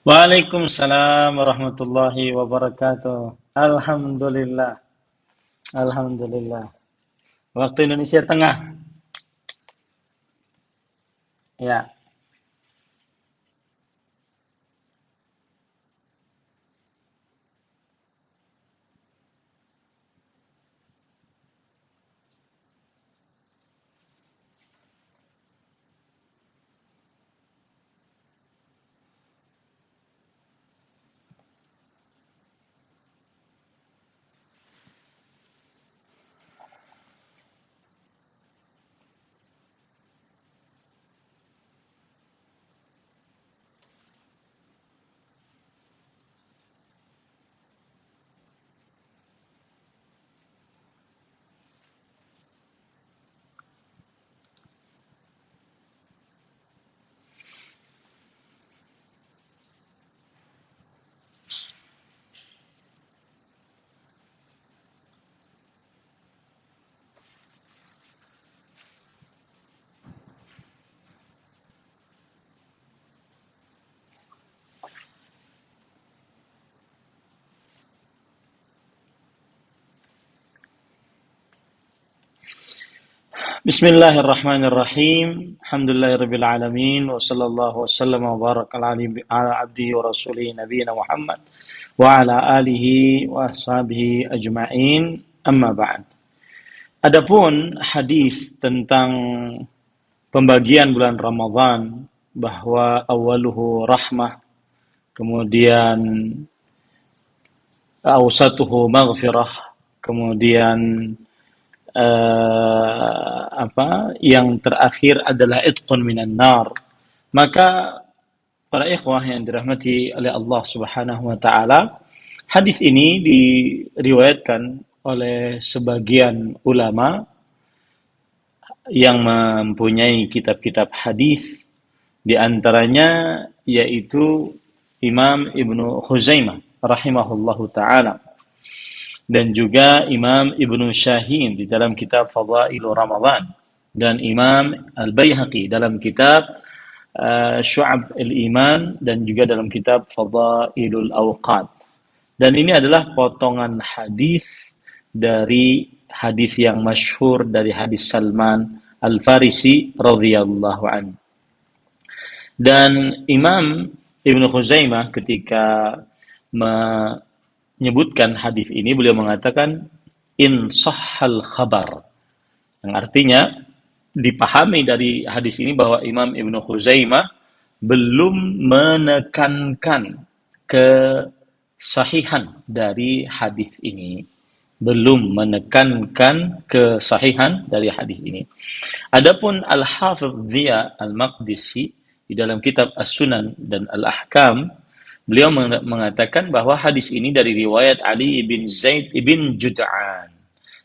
Waalaikumsalam warahmatullahi wabarakatuh. Alhamdulillah, alhamdulillah. Waktu Indonesia Tengah, ya. Bismillahirrahmanirrahim. Alhamdulillahirabbil alamin wa sallallahu wasallam wa baraka ala abdihi wa rasulihi nabiyina Muhammad wa ala alihi wa ashabihi ajma'in. Amma ba'd. Adapun hadis tentang pembagian bulan Ramadan bahwa awaluhu rahmah, kemudian awsatuhu maghfirah, kemudian yang terakhir adalah itqun minan nar. Maka para ikhwah yang dirahmati oleh Allah Subhanahu wa taala, hadis ini diriwayatkan oleh sebagian ulama yang mempunyai kitab-kitab hadis, di antaranya yaitu Imam Ibnu Khuzaimah rahimahullahu taala, dan juga Imam Ibnu Syahin di dalam kitab Fadhailur Ramadan, dan Imam Al-Baihaqi dalam kitab Syu'ab al-Iman, dan juga dalam kitab Fadhailul Awqat. Dan ini adalah potongan hadis dari hadis yang masyhur dari hadis Salman Al-Farisi radhiyallahu anhu. Dan Imam Ibnu Khuzaimah ketika menyebutkan hadis ini, beliau mengatakan in sahhal khabar, yang artinya dipahami dari hadis ini bahwa Imam Ibnu Khuzaimah belum menekankan kesahihan dari hadis ini, belum menekankan kesahihan dari hadis ini. Adapun Al-Hafidz Dhiya Al-Maqdisi di dalam kitab As-Sunan dan Al-Ahkam, beliau mengatakan bahwa hadis ini dari riwayat Ali bin Zaid bin Jud'an.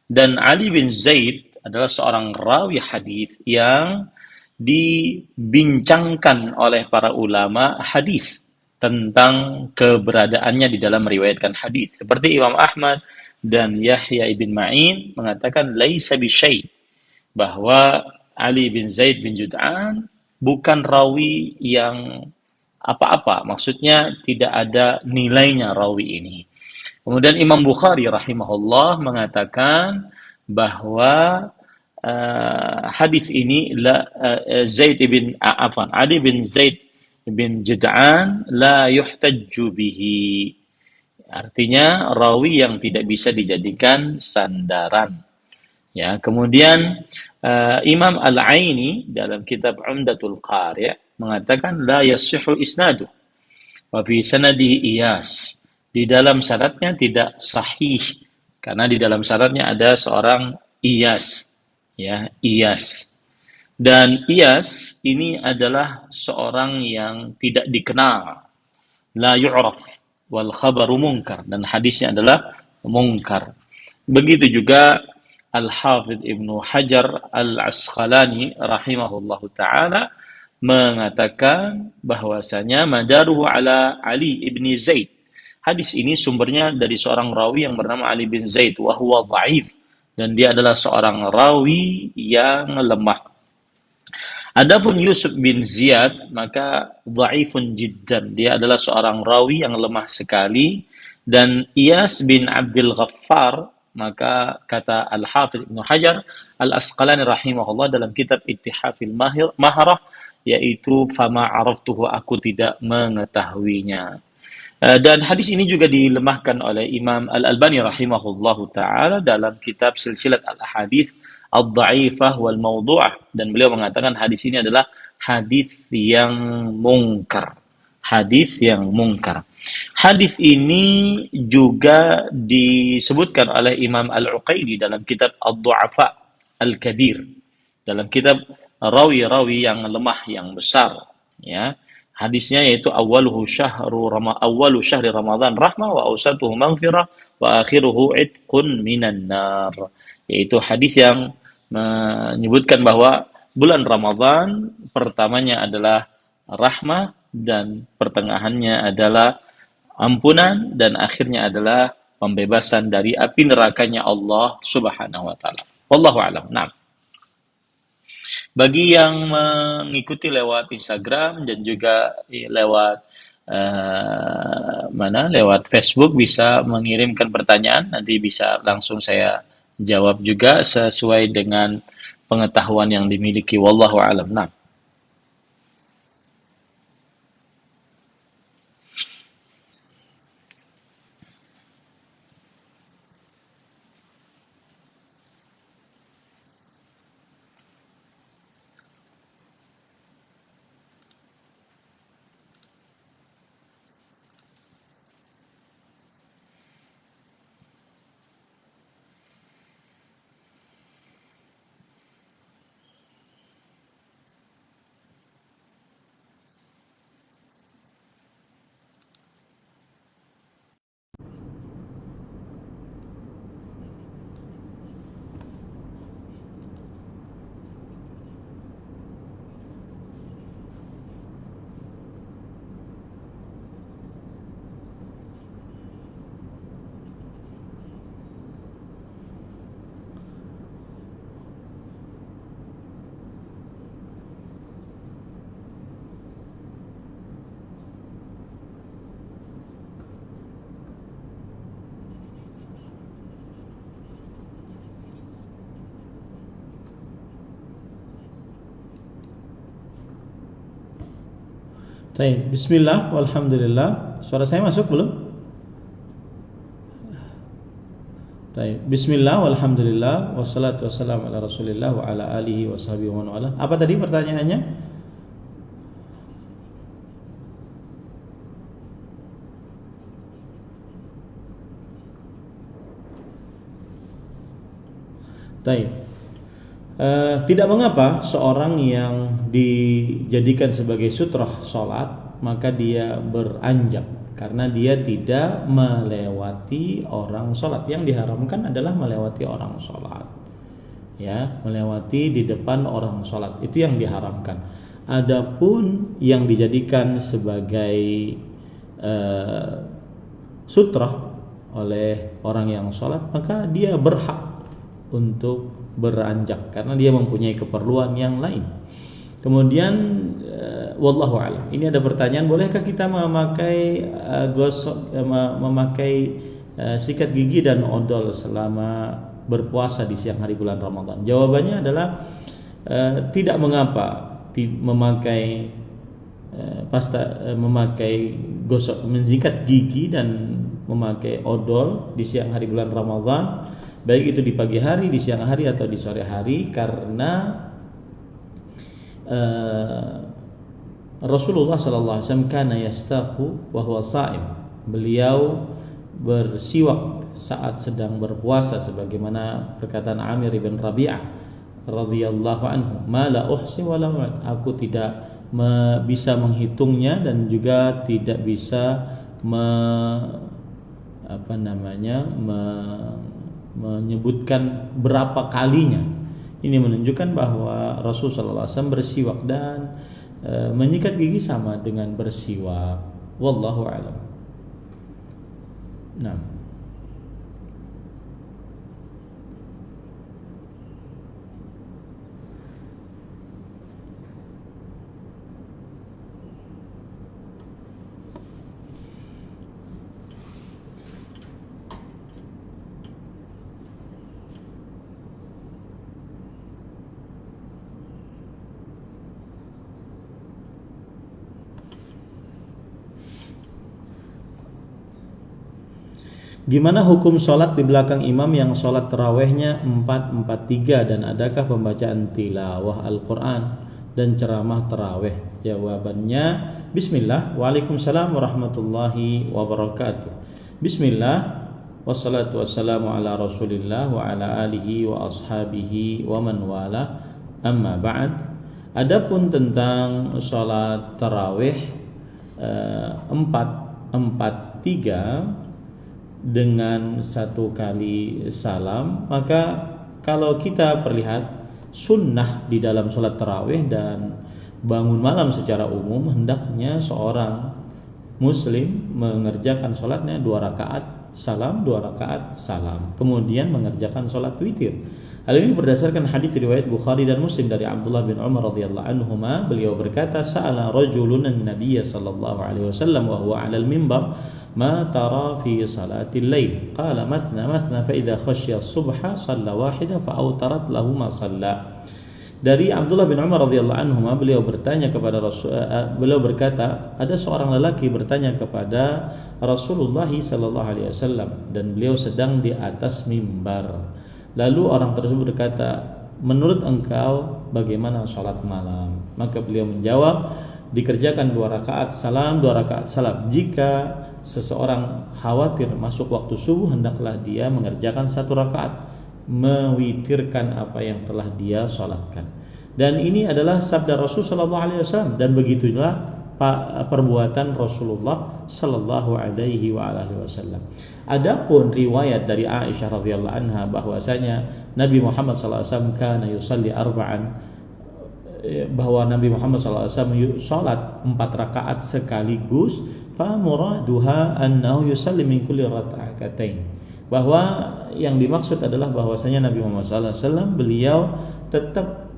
Dan Ali bin Zaid adalah seorang rawi hadis yang dibincangkan oleh para ulama hadis tentang keberadaannya di dalam meriwayatkan hadis. Seperti Imam Ahmad dan Yahya ibn Ma'in mengatakan laisa bisyai', bahwa Ali bin Zaid bin Jud'an bukan rawi yang apa-apa, maksudnya tidak ada nilainya rawi ini. Kemudian Imam Bukhari rahimahullah mengatakan bahwa hadis ini Ali bin Zaid bin Jud'an la yuhtajju bihi, artinya rawi yang tidak bisa dijadikan sandaran. Ya, kemudian Imam Al-Aini dalam kitab Umdatul Qari' mengatakan la yasihhu isnadu wa fi sanadihi Iyas, di dalam syaratnya tidak sahih karena di dalam syaratnya ada seorang Iyas, ya, Iyas. Dan Iyas ini adalah seorang yang tidak dikenal, la yu'raf, wal khabaru munkar, dan hadisnya adalah munkar. Begitu juga Al-Hafidz Ibnu Hajar Al-Asqalani rahimahullahu taala mengatakan bahwasanya madaruhu ala Ali ibni Zaid. Hadis ini sumbernya dari seorang rawi yang bernama Ali bin Zaid, wa huwa dhaif, dan dia adalah seorang rawi yang lemah. Adapun Yusuf bin Ziyad maka dhaifun jiddan. Dia adalah seorang rawi yang lemah sekali, dan Iyas bin Abdul Ghaffar maka kata Al-Hafidz Ibnu Hajar Al-Asqalani rahimahullah dalam kitab Ittihafil Mahrah, yaitu fama araftuhu, aku tidak mengetahuinya. Dan hadis ini juga dilemahkan oleh Imam Al-Albani rahimahullahu taala dalam kitab Silsilat Al-Ahadits Ad-Dha'ifah wal Mawdu'ah, dan beliau mengatakan hadis ini adalah hadis yang mungkar. Hadis yang mungkar. Hadis ini juga disebutkan oleh Imam Al-Uqaili dalam kitab Ad-Du'afa Al-Kabir, dalam kitab rawi-rawi yang lemah yang besar, ya. Hadisnya yaitu awwalu syahri Ramadan rahmah wa awsatuhu maghfirah wa akhiruhu itqun minan nar. Yaitu hadis yang menyebutkan bahwa bulan Ramadan pertamanya adalah rahmah dan pertengahannya adalah ampunan dan akhirnya adalah pembebasan dari api nerakanya Allah Subhanahu wa taala. Wallahu a'lam. Nah, bagi yang mengikuti lewat Instagram dan juga lewat lewat Facebook bisa mengirimkan pertanyaan, nanti bisa langsung saya jawab juga sesuai dengan pengetahuan yang dimiliki. Wallahu a'lam. Nah, Baik, bismillah, walhamdulillah. Suara saya masuk belum? Baik, bismillah, walhamdulillah, wassalatu wassalamu ala rasulillah wa ala alihi wa sahbihi wa man wala. Apa tadi pertanyaannya? Baik. Tidak mengapa seorang yang dijadikan sebagai sutrah sholat maka dia beranjak karena dia tidak melewati orang sholat. Yang diharamkan adalah melewati orang sholat, ya, melewati di depan orang sholat, itu yang diharamkan. Adapun yang dijadikan sebagai sutrah oleh orang yang sholat maka dia berhak untuk beranjak karena dia mempunyai keperluan yang lain. Kemudian wallahu a'lam. Ini ada pertanyaan, bolehkah kita memakai sikat gigi dan odol selama berpuasa di siang hari bulan Ramadan? Jawabannya adalah tidak mengapa memakai memakai gosok mensikat gigi dan memakai odol di siang hari bulan Ramadan, baik itu di pagi hari, di siang hari atau di sore hari, karena Rasulullah sallallahu alaihi wasallam kana yastaqu wa huwa sha'im. Beliau bersiwak saat sedang berpuasa sebagaimana perkataan Amir bin Rabi'ah radhiyallahu anhu, "Ma la uhsi wa la u'ad." Aku tidak bisa menghitungnya dan juga tidak bisa menyebutkan berapa kalinya. Ini menunjukkan bahwa Rasulullah SAW bersiwak dan menyikat gigi sama dengan bersiwak. Wallahu a'lam. Nah, Gimana hukum sholat di belakang imam yang sholat tarawehnya 4-4-3 dan adakah pembacaan tilawah Al-Quran dan ceramah taraweh? Jawabannya, Bismillah, Waalaikumsalam warahmatullahi wabarakatuh. Bismillah, wassalatu wassalamu ala rasulillah wa ala alihi wa ashabihi wa man wala, amma ba'd. Adapun tentang sholat taraweh 4-4-3 dengan satu kali salam, maka kalau kita perlihat sunnah di dalam sholat tarawih dan bangun malam secara umum, hendaknya seorang muslim mengerjakan sholatnya 2 rakaat salam, 2 rakaat salam, kemudian mengerjakan sholat witir. Hal ini berdasarkan hadis riwayat Bukhari dan Muslim dari Abdullah bin Umar radhiyallahu anhuma. Beliau berkata, sa'ala rajulun an-nabiy sallallahu alaihi wasallam wa huwa 'ala al-minbar ma tara fi salatil lail, qala mathna mathna fa idza khashiya as-subha shalla wahida fa awtarat lahu ma shalla. Dari Abdullah bin Umar radhiyallahu anhuma, beliau berkata, ada seorang lelaki bertanya kepada Rasulullah sallallahu alaihi wasallam dan beliau sedang di atas mimbar. Lalu orang tersebut berkata, menurut engkau bagaimana sholat malam? Maka beliau menjawab, dikerjakan 2 rakaat salam, 2 rakaat salam. Jika seseorang khawatir masuk waktu subuh, hendaklah dia mengerjakan 1 rakaat, mewitirkan apa yang telah dia sholatkan. Dan ini adalah sabda Rasul sallallahu alaihi wasallam, dan begitulah perbuatan Rasulullah sallallahu alaihi wasallam. Adapun riwayat dari Aisyah radhiyallahu anha bahwasanya Nabi Muhammad sallallahu alaihi wasallam kana yusalli arba'an, bahwa Nabi Muhammad sallallahu alaihi wasallam salat 4 rakaat sekaligus, fa muraduha annahu yusalli min kulli raka'atain, bahwa yang dimaksud adalah bahwasanya Nabi Muhammad sallallahu alaihi wasallam beliau tetap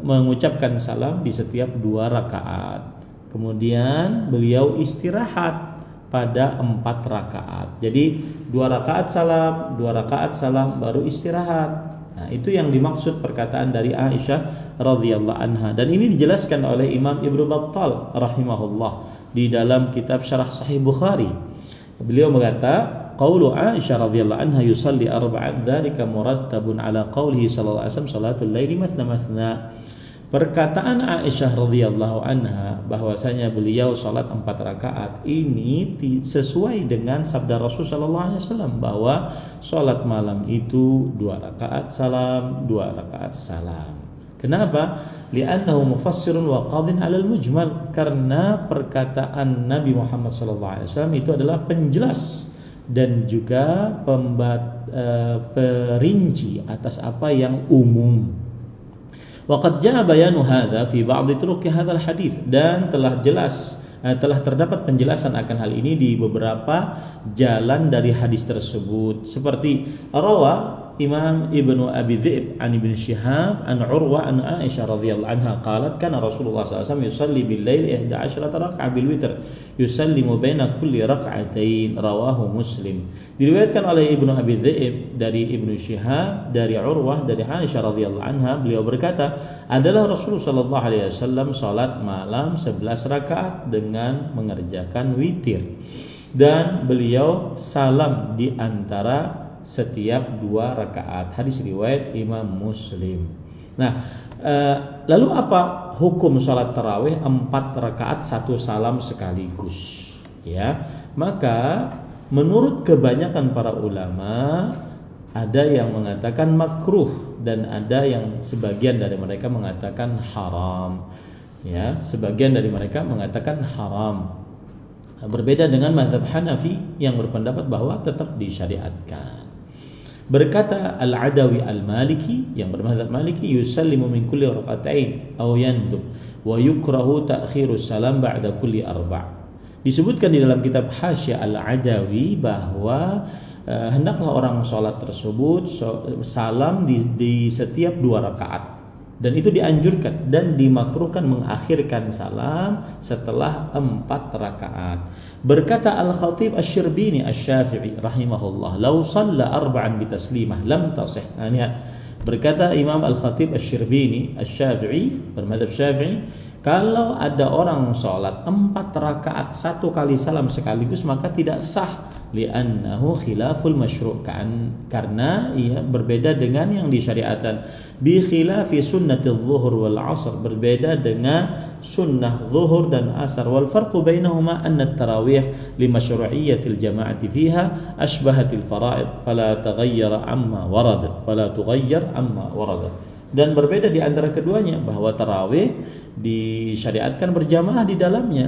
mengucapkan salam di setiap 2 rakaat. Kemudian beliau istirahat pada 4 rakaat. Jadi 2 rakaat salam, 2 rakaat salam, baru istirahat. Nah, itu yang dimaksud perkataan dari Aisyah radhiyallahu anha. Dan ini dijelaskan oleh Imam Ibnu Battal rahimahullah di dalam kitab Syarah Sahih Bukhari. Beliau berkata, qaulu Aisyah radhiyallahu anha yusalli arba'an dzalika murattabun ala qaulihi sallallahu alaihi wasallam salatul laili mathna mathna. Perkataan Aisyah radhiyallahu anha bahwasanya beliau salat 4 rakaat ini sesuai dengan sabda Rasul sallallahu alaihi wasallam bahwa salat malam itu 2 rakaat salam, 2 rakaat salam. Kenapa? Li'annahu mufassirun wa qadin 'alal mujmal, karena perkataan Nabi Muhammad sallallahu alaihi wasallam itu adalah penjelas dan juga perinci atas apa yang umum. Waqad jaa bayanu hadza fi ba'd turuq hadzal hadits, dan telah terdapat penjelasan akan hal ini di beberapa jalan dari hadis tersebut, seperti rawa Imam Ibnu Abi Dzib an Ibnu Syihab an Urwah an Aisyah radhiyallahu anha qalat kana Rasulullah sallallahu alaihi wasallam yusalli bil lail 11 rak'ah bil witr yusallimu baina kulli rak'atain, rawahu Muslim. Diriwayatkan oleh Ibnu Abi Dzib dari Ibnu Syihab dari Urwah dari Aisyah radhiyallahu anha, beliau berkata, adalah Rasulullah sallallahu alaihi wasallam salat malam 11 rakaat dengan mengerjakan witir, dan beliau salam di antara setiap 2 rakaat. Hadis riwayat Imam Muslim. Nah, lalu apa hukum salat tarawih 4 rakaat 1 salam sekaligus? Ya, maka menurut kebanyakan para ulama ada yang mengatakan makruh dan ada yang sebagian dari mereka mengatakan haram. Ya, sebagian dari mereka mengatakan haram. Berbeda dengan mazhab Hanafi yang berpendapat bahwa tetap disyariatkan. Berkata Al-Adawi Al-Maliki yang bermadzhab Maliki, yusallimu min kulli raka'atain aw yandub wa yukrahu ta'khirus salam ba'da kulli arba'. Disebutkan di dalam kitab Hasya Al-Adawi bahwa hendaklah orang sholat tersebut salam di setiap 2 rakaat, dan itu dianjurkan dan dimakruhkan mengakhirkan salam setelah 4 rakaat. Berkata Al-Khatib Asy-Syirbini Asy-Syafi'i rahimahullah, "Lau shalla arba'an bi taslimah lam tasih." Berkata Imam Al-Khatib Asy-Syirbini Asy-Syafi'i bermadzhab Syafi'i, kalau ada orang sholat 4 rakaat 1 kali salam sekaligus, maka tidak sah li'annahu khilaful masyru' karena ia berbeda dengan yang disyariatkan. Bi khilafi sunnatiz zuhur wal asr, berbeda dengan sunnah zuhur dan asar. Wal farqu bainahuma anna at-tarawih li masyru'iyyatil jama'ati fiha ashbahatil fara'id fala tughayyara amma waradat. Dan berbeda di antara keduanya bahwa tarawih disyariatkan berjamaah di dalamnya,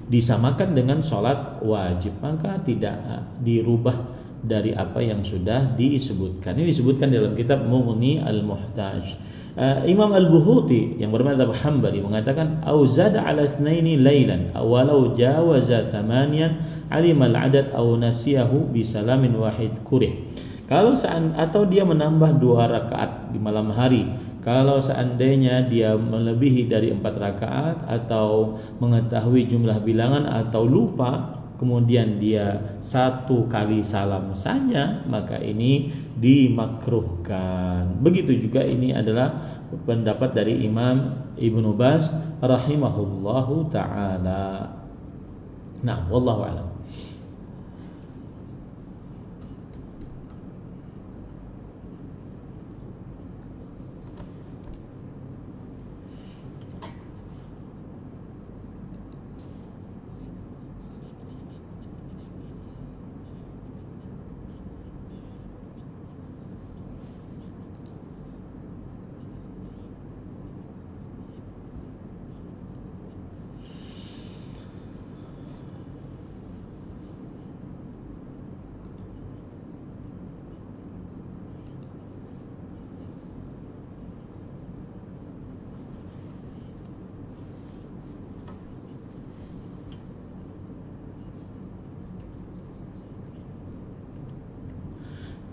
disamakan dengan sholat wajib, maka tidak dirubah dari apa yang sudah disebutkan. Ini disebutkan dalam kitab Mughni al-Muhtaj. Imam Al-Buhuti yang bermadzhab Hambali mengatakan auzada ala itsnaini lailan walau jawaza thamanian alimal adad aw nasiyahu bi salamin wahid kurih. Atau dia menambah 2 rakaat di malam hari, kalau seandainya dia melebihi dari 4 rakaat atau mengetahui jumlah bilangan atau lupa, kemudian dia 1 kali salam saja, maka ini dimakruhkan. Begitu juga ini adalah pendapat dari Imam Ibnu Baz rahimahullahu taala. Nah, wallahu a'lam.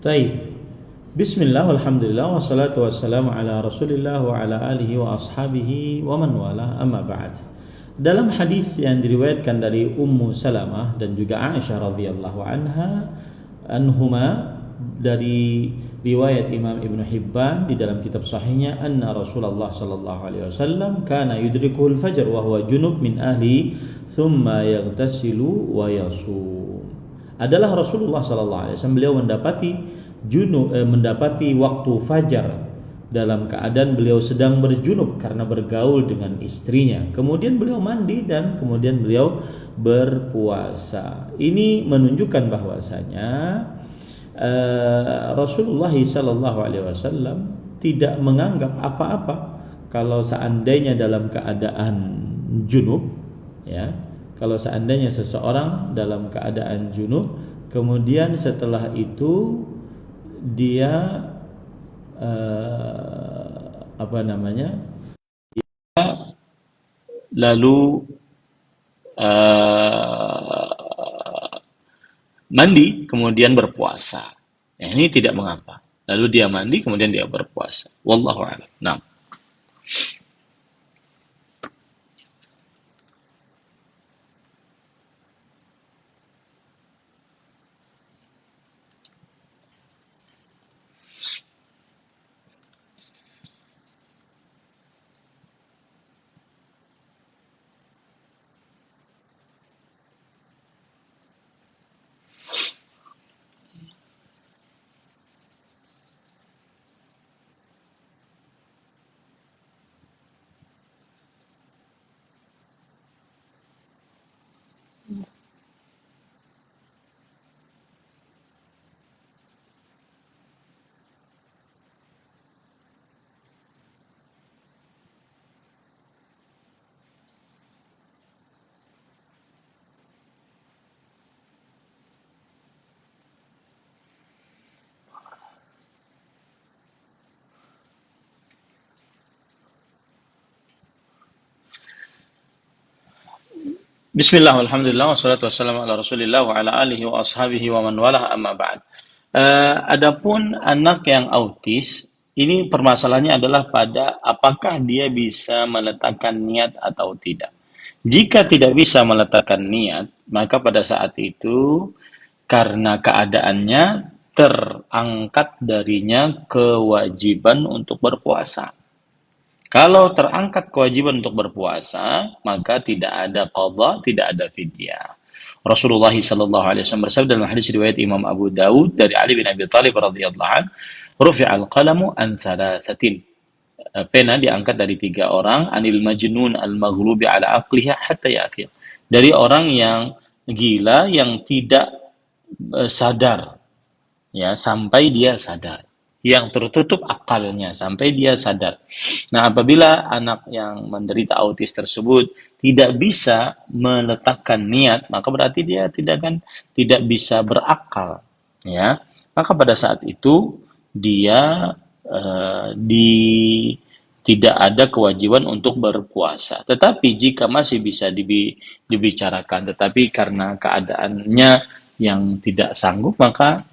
Taib. Bismillah, alhamdulillah, wassalatu wassalamu ala rasulillah wa ala alihi wa ashabihi wa man wala, amma ba'd. Dalam hadis yang diriwayatkan dari Ummu Salamah dan juga Aisyah radhiyallahu anhuma, dari riwayat Imam Ibnu Hibban di dalam kitab sahihnya, anna Rasulullah sallallahu alaihi wasallam kana yudrikuhul fajr wa huwa junub min ahli thumma yaghtasilu wa yasum. Adalah Rasulullah sallallahu alaihi wasallam, beliau mendapati waktu fajar dalam keadaan beliau sedang berjunub karena bergaul dengan istrinya. Kemudian beliau mandi dan kemudian beliau berpuasa. Ini menunjukkan bahwasanya Rasulullah sallallahu alaihi wasallam tidak menganggap apa-apa kalau seandainya dalam keadaan junub, ya. Kalau seandainya seseorang dalam keadaan junub, kemudian setelah itu dia lalu mandi kemudian berpuasa. Ya, ini tidak mengapa. Lalu dia mandi kemudian dia berpuasa. Wallahu a'lam. Nah. Bismillah, alhamdulillah, wassalatu wassalamu ala rasulillah wa ala alihi wa ashabihi wa man walah, amma ba'd. Adapun anak yang autis, ini permasalahannya adalah pada apakah dia bisa meletakkan niat atau tidak. Jika tidak bisa meletakkan niat, maka pada saat itu karena keadaannya terangkat darinya kewajiban untuk berpuasa. Kalau terangkat kewajiban untuk berpuasa, maka tidak ada qadha, tidak ada fidyah. Rasulullah sallallahu alaihi wasallam bersabda dalam hadis riwayat Imam Abu Dawud dari Ali bin Abi Thalib radhiyallahu an, "Rufi'al qalamu an thalathatin." Pena diangkat dari 3 orang, anil majnun al-maghlubi ala aqlihi hatta yaqil. Dari orang yang gila yang tidak sadar, ya, sampai dia sadar, yang tertutup akalnya sampai dia sadar. Nah, apabila anak yang menderita autis tersebut tidak bisa meletakkan niat, maka berarti dia tidak bisa berakal, ya. Maka pada saat itu dia di tidak ada kewajiban untuk berpuasa. Tetapi jika masih bisa dibicarakan, tetapi karena keadaannya yang tidak sanggup, maka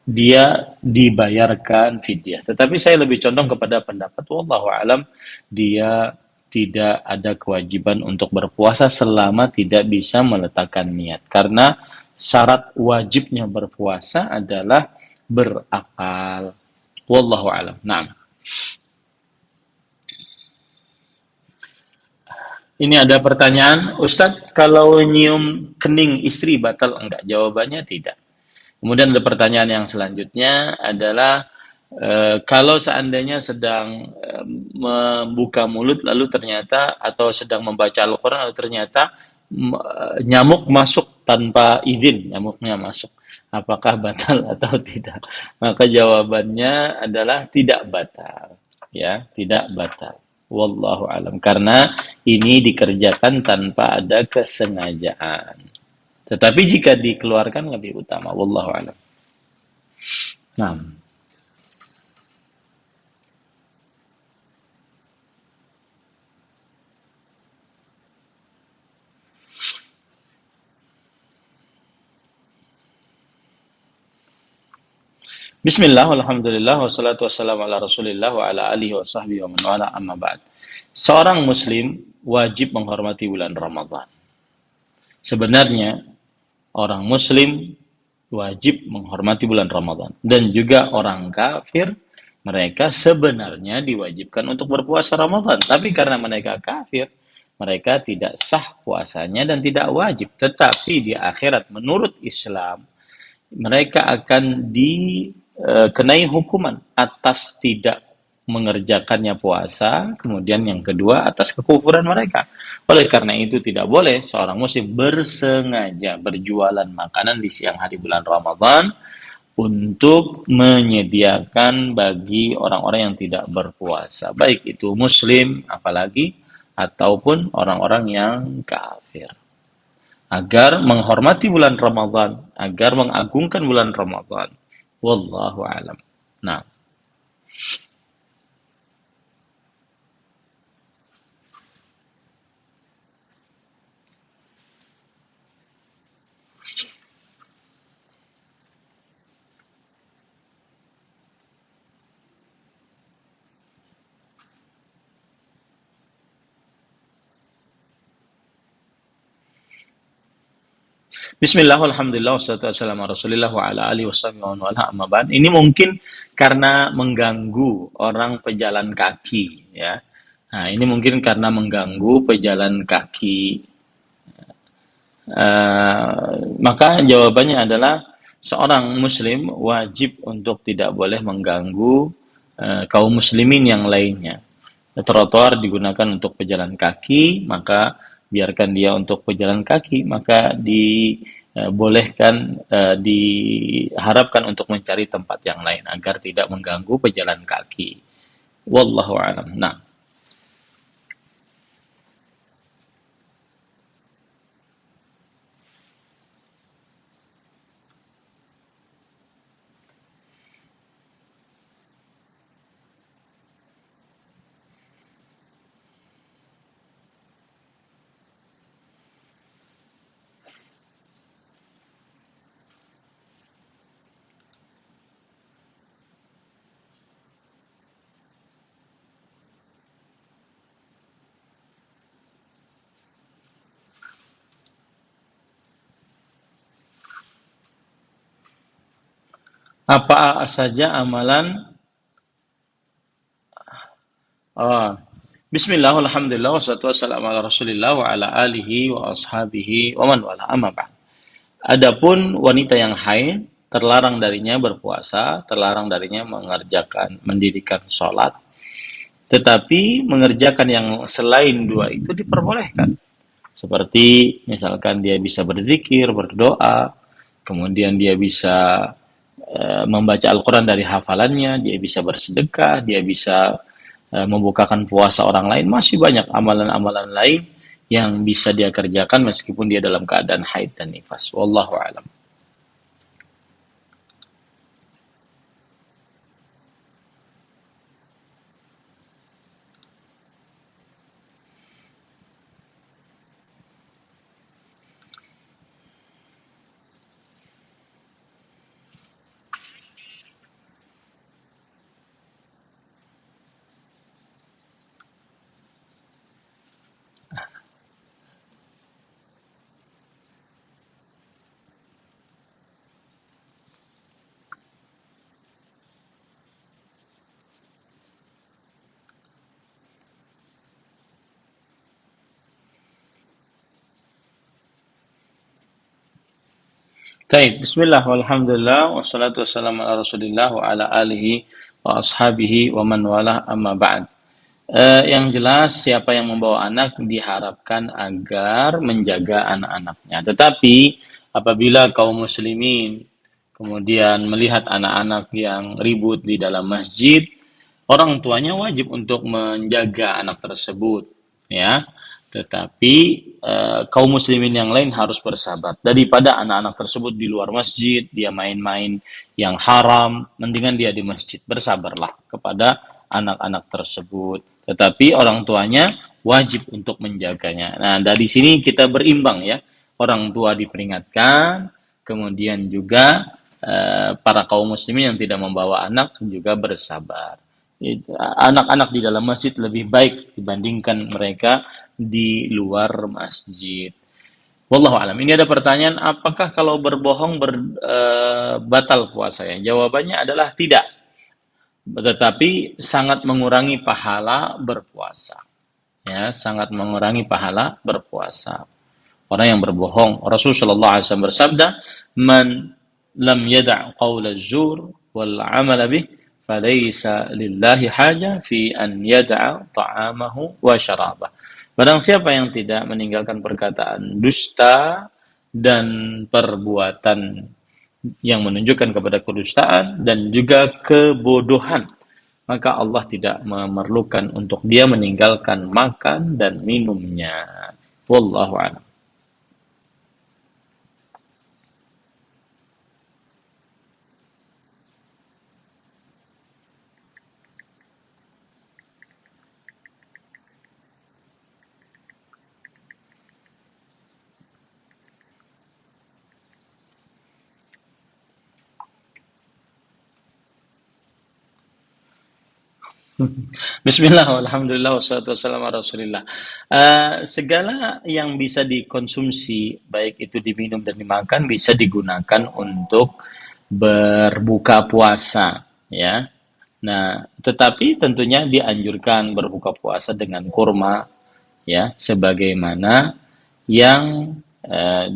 dia dibayarkan fidyah. Tetapi saya lebih condong kepada pendapat wallahu alam, dia tidak ada kewajiban untuk berpuasa selama tidak bisa meletakkan niat. Karena syarat wajibnya berpuasa adalah berakal. Wallahu alam. Nah, ini ada pertanyaan, Ustadz, kalau nyium kening istri batal enggak? Jawabannya tidak. Kemudian ada pertanyaan yang selanjutnya adalah kalau seandainya sedang membuka mulut lalu ternyata atau sedang membaca Al-Quran lalu ternyata nyamuk masuk tanpa izin, nyamuknya masuk. Apakah batal atau tidak? Maka jawabannya adalah tidak batal. Ya, tidak batal. Wallahu alam. Karena ini dikerjakan tanpa ada kesengajaan. Tetapi jika dikeluarkan lebih utama. Wallahu a'lam. Nah, Bismillah, alhamdulillah, wassalatu wassalamu ala rasulillah wa ala alihi wa sahbihi wa man wala amma ba'd. Seorang muslim wajib menghormati bulan Ramadan. Sebenarnya orang muslim wajib menghormati bulan Ramadan. Dan juga orang kafir, mereka sebenarnya diwajibkan untuk berpuasa Ramadan. Tapi karena mereka kafir, mereka tidak sah puasanya dan tidak wajib. Tetapi di akhirat menurut Islam, mereka akan dikenai hukuman atas tidak mengerjakannya puasa, kemudian yang kedua atas kekufuran mereka. Oleh karena itu tidak boleh seorang muslim bersengaja berjualan makanan di siang hari bulan Ramadan untuk menyediakan bagi orang-orang yang tidak berpuasa, baik itu muslim apalagi ataupun orang-orang yang kafir, agar menghormati bulan Ramadan, agar mengagungkan bulan Ramadan. Wallahu alam. Nah, Bismillah, alhamdulillah, wassalatu wassalamu ala rasulillah wa ala alihi washabihi wa man wala amma ba'd. Ini mungkin karena mengganggu orang pejalan kaki, ya. Nah, ini mungkin karena mengganggu pejalan kaki. Maka jawabannya adalah seorang muslim wajib untuk tidak boleh mengganggu kaum muslimin yang lainnya. Trotoar digunakan untuk pejalan kaki, maka biarkan dia untuk pejalan kaki, maka dibolehkan, diharapkan untuk mencari tempat yang lain agar tidak mengganggu pejalan kaki. Wallahu a'lam. Nah, apa saja amalan Oh, Bismillah, alhamdulillah, wassalatu wassalamu ala rasulillah wa ala alihi wa ashabihi wa man wala amma ba'd. Adapun wanita yang haid, terlarang darinya berpuasa, terlarang darinya mendirikan sholat, tetapi mengerjakan yang selain dua itu diperbolehkan. Seperti misalkan dia bisa berzikir, berdoa, kemudian dia bisa membaca Al-Quran dari hafalannya, dia bisa bersedekah, dia bisa membukakan puasa orang lain, masih banyak amalan-amalan lain yang bisa dia kerjakan meskipun dia dalam keadaan haid dan nifas. Wallahu a'lam. Baik, bismillah, walhamdulillah, wassalatu wassalamu ala rasulillah wa ala alihi wa ashabihi wa man wala amma ba'd. Yang jelas siapa yang membawa anak diharapkan agar menjaga anak-anaknya. Tetapi apabila kaum muslimin kemudian melihat anak-anak yang ribut di dalam masjid, orang tuanya wajib untuk menjaga anak tersebut, ya. Tetapi kaum muslimin yang lain harus bersabar. Daripada anak-anak tersebut di luar masjid, dia main-main yang haram, mendingan dia di masjid. Bersabarlah kepada anak-anak tersebut. Tetapi orang tuanya wajib untuk menjaganya. Nah, dari sini kita berimbang ya. Orang tua diperingatkan, kemudian juga para kaum muslimin yang tidak membawa anak juga bersabar. Anak-anak di dalam masjid lebih baik dibandingkan mereka di luar masjid. Wallahu alam. Ini ada pertanyaan, apakah kalau berbohong batal puasanya? Jawabannya adalah tidak, tetapi sangat mengurangi pahala berpuasa. Ya, sangat mengurangi pahala berpuasa. Orang yang berbohong, Rasulullah sallallahu alaihi wasallam bersabda, "Man lam yada' qaula az-zur wal 'amala bih, falaysa lillahi haja fi an yada'a ta'amahu wa syarabah." Barang siapa yang tidak meninggalkan perkataan dusta dan perbuatan yang menunjukkan kepada kedustaan dan juga kebodohan, maka Allah tidak memerlukan untuk dia meninggalkan makan dan minumnya. Wallahu a'lam. Bismillah, alhamdulillah, wassalatu wassalamu ala rasulillah. Segala yang bisa dikonsumsi, baik itu diminum dan dimakan, bisa digunakan untuk berbuka puasa, ya. Nah, tetapi tentunya dianjurkan berbuka puasa dengan kurma, ya, sebagaimana yang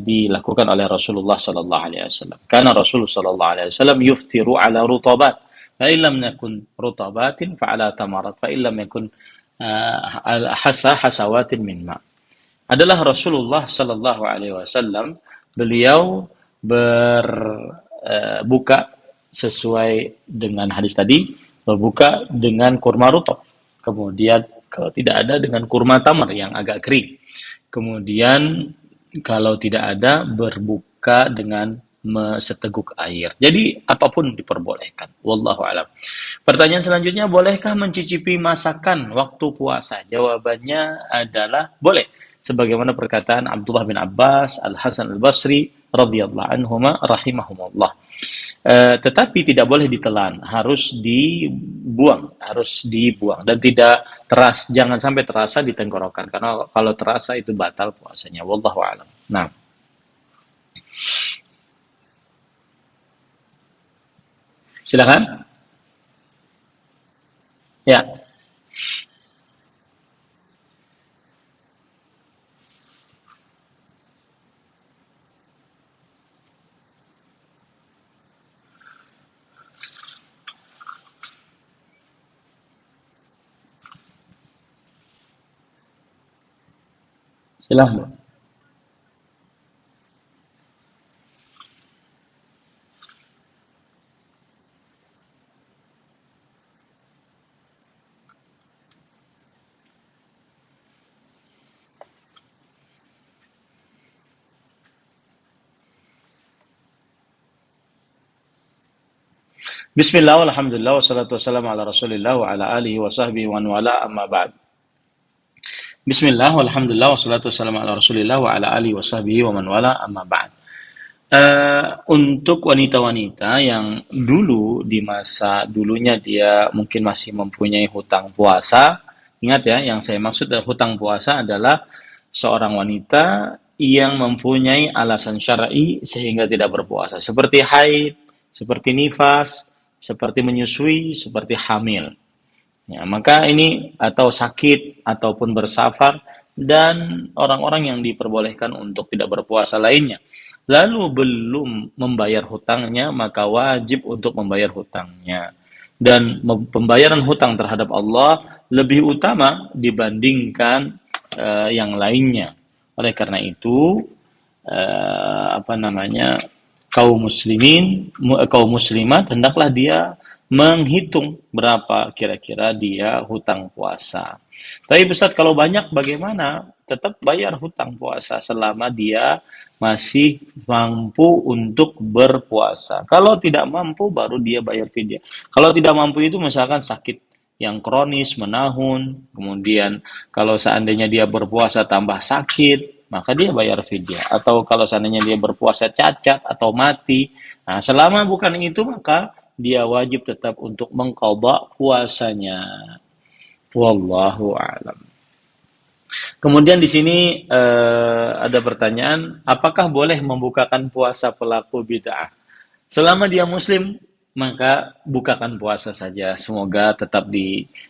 dilakukan oleh Rasulullah sallallahu alaihi wasallam. Karena Rasulullah sallallahu alaihi wasallam yuftiru ala rutabat. Fa illam yakun rutabatin fa ala tamarat, fa illam yakun hasawatin min ma. Adalah Rasulullah sallallahu alaihi wasallam, beliau berbuka sesuai dengan hadis tadi, berbuka dengan kurma rutab. Kemudian kalau tidak ada dengan kurma tamar yang agak kering. Kemudian kalau tidak ada berbuka dengan seteguk air. Jadi apapun diperbolehkan. Wallahu alam. Pertanyaan selanjutnya, bolehkah mencicipi masakan waktu puasa? Jawabannya adalah boleh. Sebagaimana perkataan Abdullah bin Abbas, Al-Hasan Al-Basri radhiyallahu anhuma rahimahumullah. Tetapi tidak boleh ditelan, harus dibuang dan jangan sampai terasa di tenggorokan, karena kalau terasa itu batal puasanya. Wallahu a'lam. Nah, silakan. Ya. Silahkan. Bismillah, alhamdulillah, wassalatu wassalamu ala rasulillah wa ala alihi wa sahbihi wa man wala amma ba'd. Bismillah, alhamdulillah, wassalatu wassalamu ala rasulillah wa ala alihi wa sahbihi wa man wala amma ba'd. Untuk wanita-wanita yang dulu di masa dulunya dia mungkin masih mempunyai hutang puasa, ingat ya, yang saya maksud dari hutang puasa adalah seorang wanita yang mempunyai alasan syar'i sehingga tidak berpuasa, seperti haid, seperti nifas, seperti menyusui, seperti hamil. Ya, maka ini atau sakit ataupun bersafar dan orang-orang yang diperbolehkan untuk tidak berpuasa lainnya. Lalu belum membayar hutangnya, maka wajib untuk membayar hutangnya. Dan pembayaran hutang terhadap Allah lebih utama dibandingkan yang lainnya. Oleh karena itu, kaum muslimat hendaklah dia menghitung berapa kira-kira dia hutang puasa. Tapi Ustaz, kalau banyak bagaimana? Tetap bayar hutang puasa selama dia masih mampu untuk berpuasa. Kalau tidak mampu baru dia bayar fidyah. Kalau tidak mampu itu misalkan sakit yang kronis menahun, kemudian kalau seandainya dia berpuasa tambah sakit, maka dia bayar fidyah. Atau kalau seandainya dia berpuasa cacat atau mati, nah selama bukan itu maka dia wajib tetap untuk mengqadha puasanya. Wallahu a'lam. Kemudian di sini ada pertanyaan, apakah boleh membukakan puasa pelaku bid'ah? Selama dia muslim, maka bukakan puasa saja. Semoga tetap diterima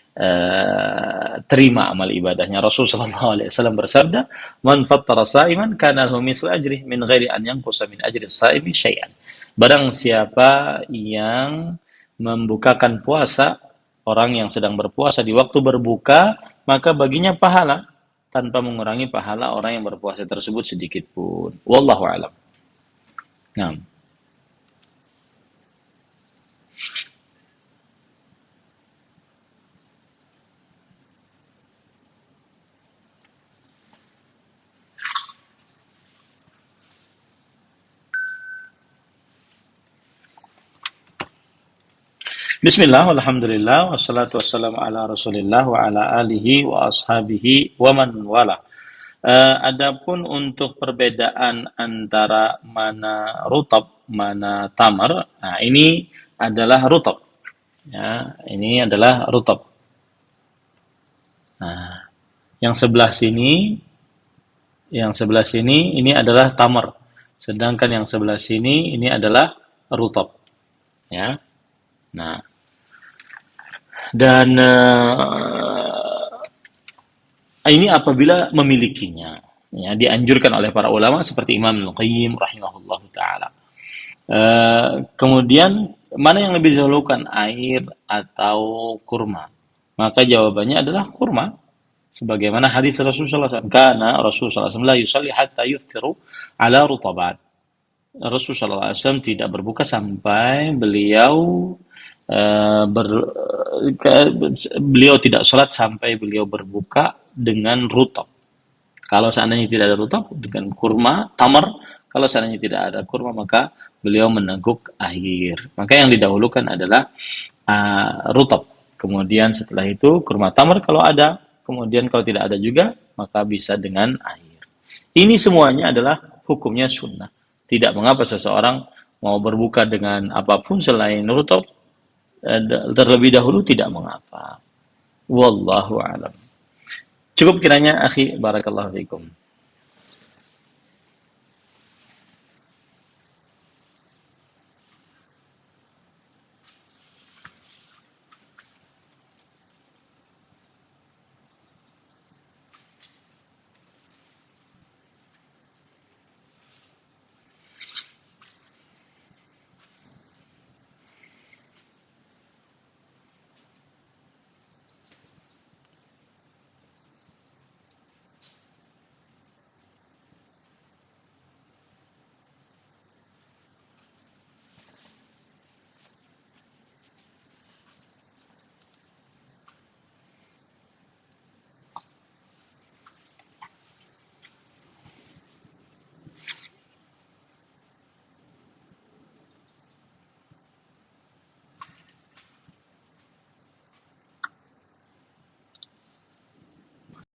amal ibadahnya. Rasulullah SAW bersabda, "Man fattara sa'iman kana lahu mithlu ajrih min ghairi an yanqusa min ajri as-sa'imi syai'an." Barang siapa yang membukakan puasa, orang yang sedang berpuasa di waktu berbuka, maka baginya pahala tanpa mengurangi pahala orang yang berpuasa tersebut sedikit pun. Wallahu a'lam. Nah. Bismillah, alhamdulillah, wassalatu wassalamu ala rasulillah wa ala alihi wa ashabihi wa man wala. Adapun untuk perbedaan antara mana rutab, mana tamar, nah ini adalah rutab. Ya, ini adalah rutab. Nah, yang sebelah sini ini adalah tamar. Sedangkan yang sebelah sini ini adalah rutab. Ya. Nah, dan ini apabila memilikinya, ya, dianjurkan oleh para ulama seperti Imam Al-Qayyim rahimahullahu taala. Kemudian mana yang lebih didahulukan, air atau kurma? Maka jawabannya adalah kurma. Sebagaimana hadis Rasulullah SAW, karena Rasulullah SAW la yusalli hatta yuftiru ala rutabat. Rasulullah SAW tidak berbuka sampai beliau beliau tidak sholat sampai beliau berbuka dengan rutab. Kalau seandainya tidak ada rutab, dengan kurma, tamar. Kalau seandainya tidak ada kurma, maka beliau meneguk air. Maka yang didahulukan adalah rutab. Kemudian setelah itu kurma, tamar kalau ada. Kemudian kalau tidak ada juga, maka bisa dengan air. Ini semuanya adalah hukumnya sunnah. Tidak mengapa seseorang mau berbuka dengan apapun selain rutab, terlebih dahulu tidak mengapa. Wallahu a'lam. Cukup kiranya, akhi, barakallahu fikum.